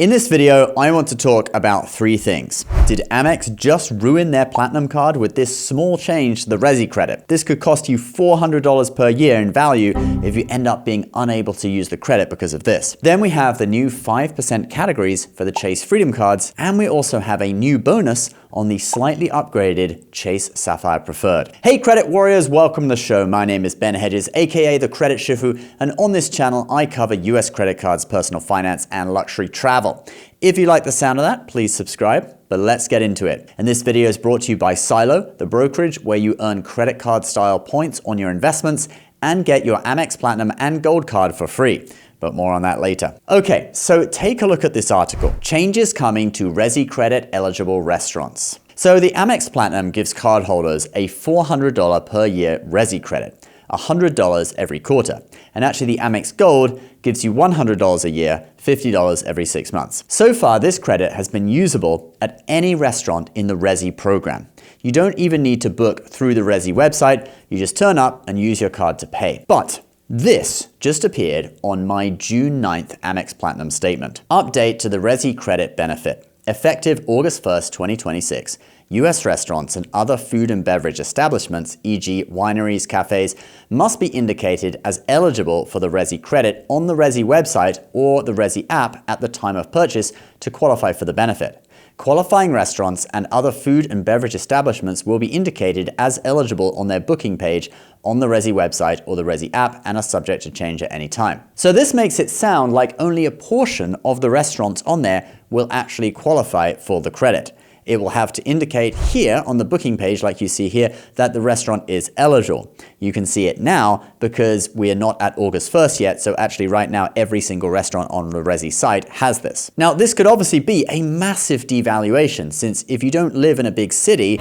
In this video, I want to talk about three things. Did Amex just ruin their Platinum card with this small change to the Resi credit? This could cost you $400 per year in value if you end up being unable to use the credit because of this. Then we have the new 5% categories for the Chase Freedom cards, and we also have a new bonus on the slightly upgraded Chase Sapphire Preferred. Hey credit warriors, welcome to the show. My name is Ben Hedges, aka the Credit Shifu, and on this channel I cover US credit cards, personal finance, and luxury travel. If you like the sound of that, please subscribe, but let's get into it. And this video is brought to you by Silo, the brokerage where you earn credit card style points on your investments and get your Amex Platinum and Gold card for free. But more on that later. Okay, so take a look at this article. Changes coming to Resi credit eligible restaurants. So the Amex Platinum gives cardholders a $400 per year Resi credit, $100 every quarter. And actually the Amex Gold gives you $100 a year, $50 every 6 months. So far, this credit has been usable at any restaurant in the Resi program. You don't even need to book through the Resi website. You just turn up and use your card to pay. But this just appeared on my June 9th Amex Platinum statement. Update to the Resi credit benefit. Effective August 1st, 2026, US restaurants and other food and beverage establishments, e.g. wineries, cafes, must be indicated as eligible for the Resi credit on the Resi website or the Resi app at the time of purchase to qualify for the benefit. Qualifying restaurants and other food and beverage establishments will be indicated as eligible on their booking page on the Resi website or the Resi app and are subject to change at any time. So this makes it sound like only a portion of the restaurants on there will actually qualify for the credit. It will have to indicate here on the booking page, like you see here, that the restaurant is eligible. You can see it now because we are not at August 1st yet, so actually right now every single restaurant on the Resi site has this. Now this could obviously be a massive devaluation, since if you don't live in a big city,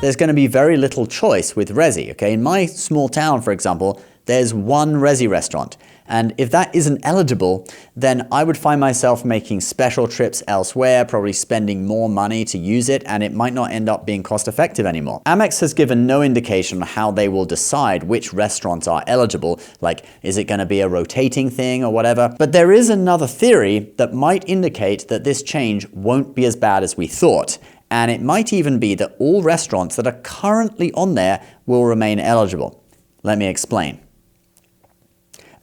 there's going to be very little choice with Resi, okay? In my small town, for example, there's one Resi restaurant. And if that isn't eligible, then I would find myself making special trips elsewhere, probably spending more money to use it, and it might not end up being cost effective anymore. Amex has given no indication on how they will decide which restaurants are eligible, like is it going to be a rotating thing or whatever. But there is another theory that might indicate that this change won't be as bad as we thought. And it might even be that all restaurants that are currently on there will remain eligible. Let me explain.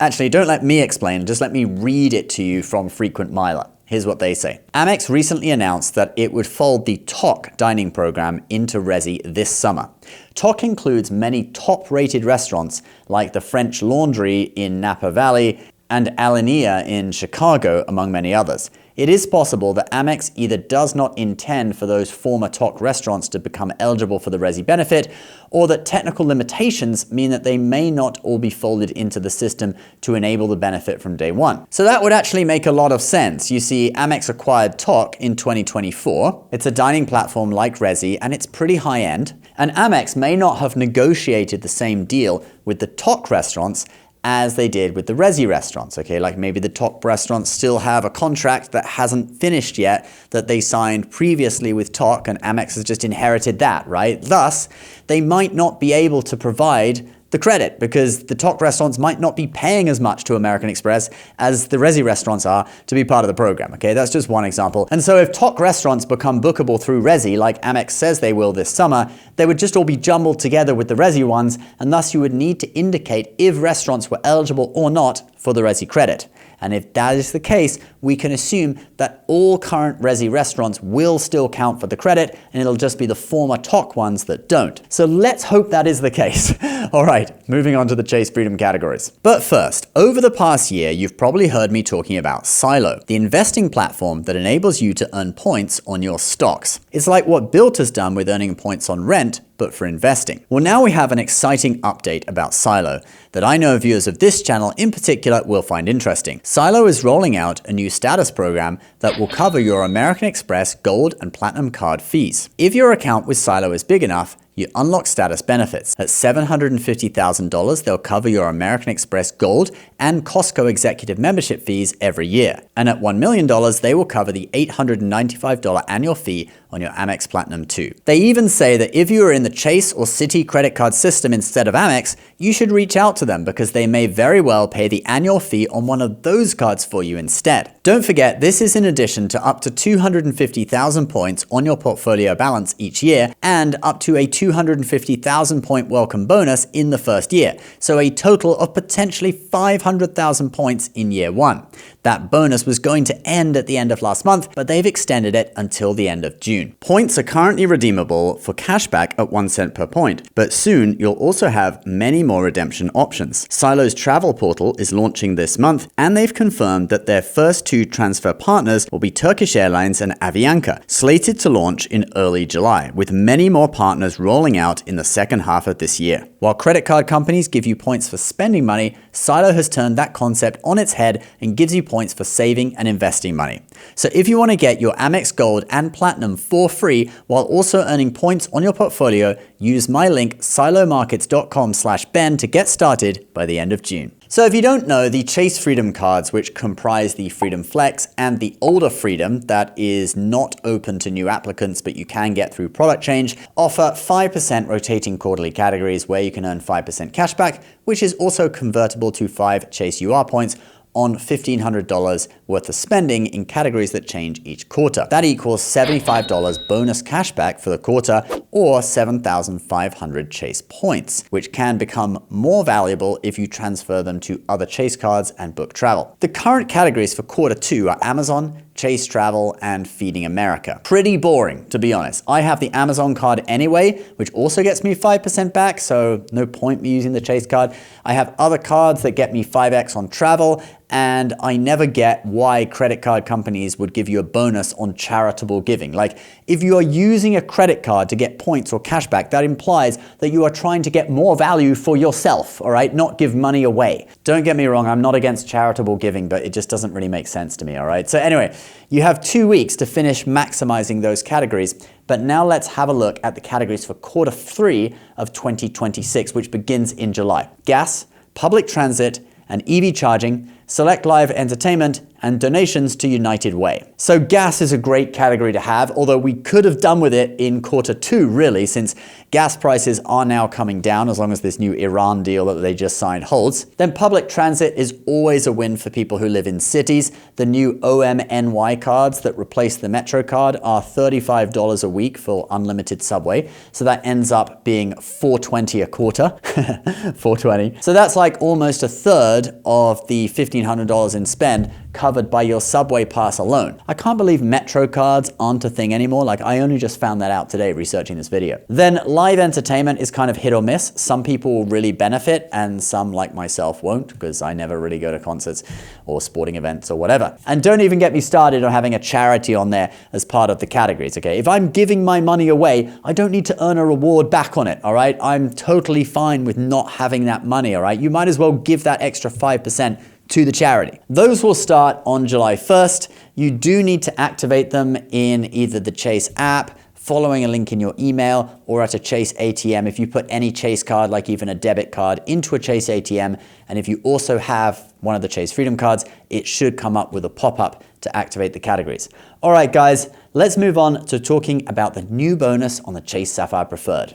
Actually, don't let me explain, just let me read it to you from Frequent Miler. Here's what they say. Amex recently announced that it would fold the TOC dining program into Resi this summer. TOC includes many top-rated restaurants like the French Laundry in Napa Valley and Alinea in Chicago, among many others. It is possible that Amex either does not intend for those former TOC restaurants to become eligible for the Resi benefit, or that technical limitations mean that they may not all be folded into the system to enable the benefit from day one. So that would actually make a lot of sense. You see, Amex acquired TOC in 2024. It's a dining platform like Resi, and it's pretty high-end. And Amex may not have negotiated the same deal with the TOC restaurants as they did with the Resi restaurants, okay? Like maybe the TOC restaurants still have a contract that hasn't finished yet that they signed previously with TOC, and Amex has just inherited that, right? Thus, they might not be able to provide the credit because the TOC restaurants might not be paying as much to American Express as the Resi restaurants are to be part of the program, okay? That's just one example. And so if TOC restaurants become bookable through Resi, like Amex says they will this summer, they would just all be jumbled together with the Resi ones, and thus you would need to indicate if restaurants were eligible or not for the Resi credit. And if that is the case, we can assume that all current Resi restaurants will still count for the credit, and it'll just be the former TOC ones that don't. So let's hope that is the case. All right, moving on to the Chase Freedom categories. But first, over the past year, you've probably heard me talking about Silo, the investing platform that enables you to earn points on your stocks. It's like what Built has done with earning points on rent, but for investing. Well, now we have an exciting update about Silo that I know viewers of this channel in particular will find interesting. Silo is rolling out a new status program that will cover your American Express Gold and Platinum card fees. If your account with Silo is big enough, you unlock status benefits. At $750,000, they'll cover your American Express Gold and Costco executive membership fees every year. And at $1 million, they will cover the $895 annual fee on your Amex Platinum 2. They even say that if you are in the Chase or Citi credit card system instead of Amex, you should reach out to them because they may very well pay the annual fee on one of those cards for you instead. Don't forget, this is in addition to up to 250,000 points on your portfolio balance each year and up to a 250,000 point welcome bonus in the first year, so a total of potentially 500,000 points in year one. That bonus was going to end at the end of last month, but they've extended it until the end of June. Points are currently redeemable for cashback at 1 cent per point, but soon you'll also have many more redemption options. Silo's travel portal is launching this month, and they've confirmed that their first two transfer partners will be Turkish Airlines and Avianca, slated to launch in early July, with many more partners rolling out in the second half of this year. While credit card companies give you points for spending money, Silo has turned that concept on its head and gives you points for saving and investing money. So if you want to get your Amex Gold and Platinum for free while also earning points on your portfolio, use my link silomarkets.com/Ben to get started by the end of June. So if you don't know, the Chase Freedom cards, which comprise the Freedom Flex and the older Freedom that is not open to new applicants but you can get through product change, offer 5% rotating quarterly categories where you can earn 5% cashback, which is also convertible to 5 Chase UR points on $1,500 worth of spending in categories that change each quarter. That equals $75 bonus cashback for the quarter or 7,500 Chase points, which can become more valuable if you transfer them to other Chase cards and book travel. The current categories for quarter 2 are Amazon, Chase Travel, and Feeding America. Pretty boring, to be honest. I have the Amazon card anyway, which also gets me 5% back, so no point me using the Chase card. I have other cards that get me 5x on travel, and I never get why credit card companies would give you a bonus on charitable giving. Like, if you are using a credit card to get points or cashback, that implies that you are trying to get more value for yourself, all right? Not give money away. Don't get me wrong, I'm not against charitable giving, but it just doesn't really make sense to me, all right? So anyway, you have 2 weeks to finish maximizing those categories, but now let's have a look at the categories for quarter 3 of 2026, which begins in July. Gas, public transit, and EV charging, select live entertainment, and donations to United Way. So gas is a great category to have, although we could have done with it in quarter 2 really, since gas prices are now coming down as long as this new Iran deal that they just signed holds. Then public transit is always a win for people who live in cities. The new OMNY cards that replace the Metro card are $35 a week for unlimited subway. So that ends up being $420 a quarter, $420. So that's like almost a third of the $1,500 in spend covered by your subway pass alone. I can't believe Metro cards aren't a thing anymore. Like, I only just found that out today researching this video. Then live entertainment is kind of hit or miss. Some people will really benefit and some, like myself, won't, because I never really go to concerts or sporting events or whatever. And don't even get me started on having a charity on there as part of the categories, okay? If I'm giving my money away, I don't need to earn a reward back on it, all right? I'm totally fine with not having that money, all right? You might as well give that extra 5% to the charity. Those will start on July 1st. You do need to activate them in either the Chase app, following a link in your email, or at a Chase ATM. If you put any Chase card, like even a debit card, into a Chase ATM, and if you also have one of the Chase Freedom cards, it should come up with a pop-up to activate the categories. All right, guys, let's move on to talking about the new bonus on the Chase Sapphire Preferred.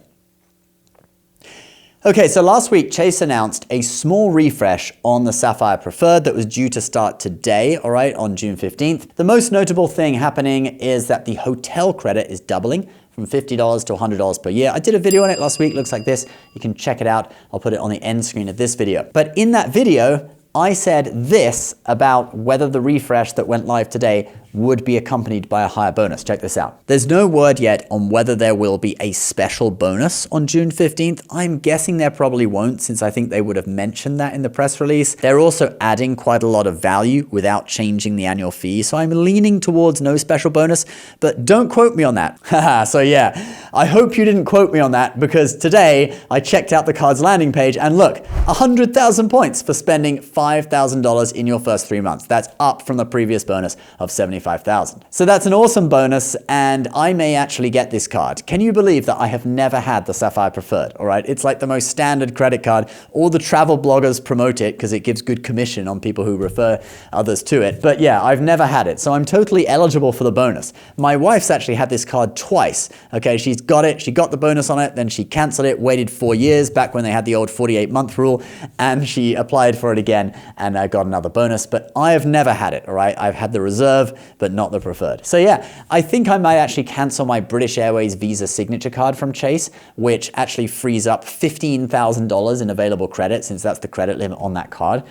Okay, so last week, Chase announced a small refresh on the Sapphire Preferred that was due to start today, all right, on June 15th. The most notable thing happening is that the hotel credit is doubling from $50 to $100 per year. I did a video on it last week, looks like this. You can check it out. I'll put it on the end screen of this video. But in that video, I said this about whether the refresh that went live today would be accompanied by a higher bonus. Check this out. There's no word yet on whether there will be a special bonus on June 15th. I'm guessing there probably won't, since I think they would have mentioned that in the press release. They're also adding quite a lot of value without changing the annual fee, so I'm leaning towards no special bonus, but don't quote me on that. So yeah, I hope you didn't quote me on that, because today I checked out the card's landing page and look, 100,000 points for spending $5,000 in your first 3 months. That's up from the previous bonus of $75. $25,000. So that's an awesome bonus, and I may actually get this card. Can you believe that I have never had the Sapphire Preferred? All right, it's like the most standard credit card. All the travel bloggers promote it because it gives good commission on people who refer others to it. But yeah, I've never had it, so I'm totally eligible for the bonus. My wife's actually had this card twice. Okay, she's got it, she got the bonus on it, then she canceled it, waited 4 years back when they had the old 48-month rule, and she applied for it again and got another bonus. But I have never had it, all right? I've had the reserve, but not the preferred. So yeah, I think I might actually cancel my British Airways Visa Signature card from Chase, which actually frees up $15,000 in available credit, since that's the credit limit on that card.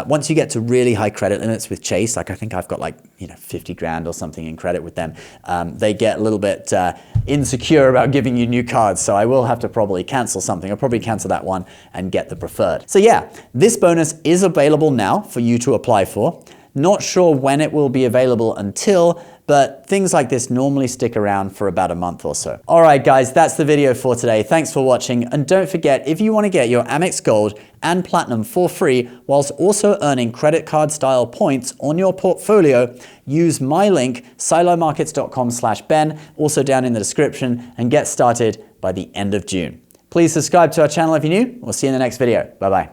Once you get to really high credit limits with Chase, like I think I've got like 50 grand or something in credit with them, they get a little bit insecure about giving you new cards. So I will have to probably cancel something. I'll probably cancel that one and get the preferred. So yeah, this bonus is available now for you to apply for. Not sure when it will be available until, but things like this normally stick around for about a month or so. All right, guys, that's the video for today. Thanks for watching. And don't forget, if you want to get your Amex Gold and Platinum for free, whilst also earning credit card style points on your portfolio, use my link, silomarkets.com/Ben, also down in the description, and get started by the end of June. Please subscribe to our channel if you're new. We'll see you in the next video. Bye-bye.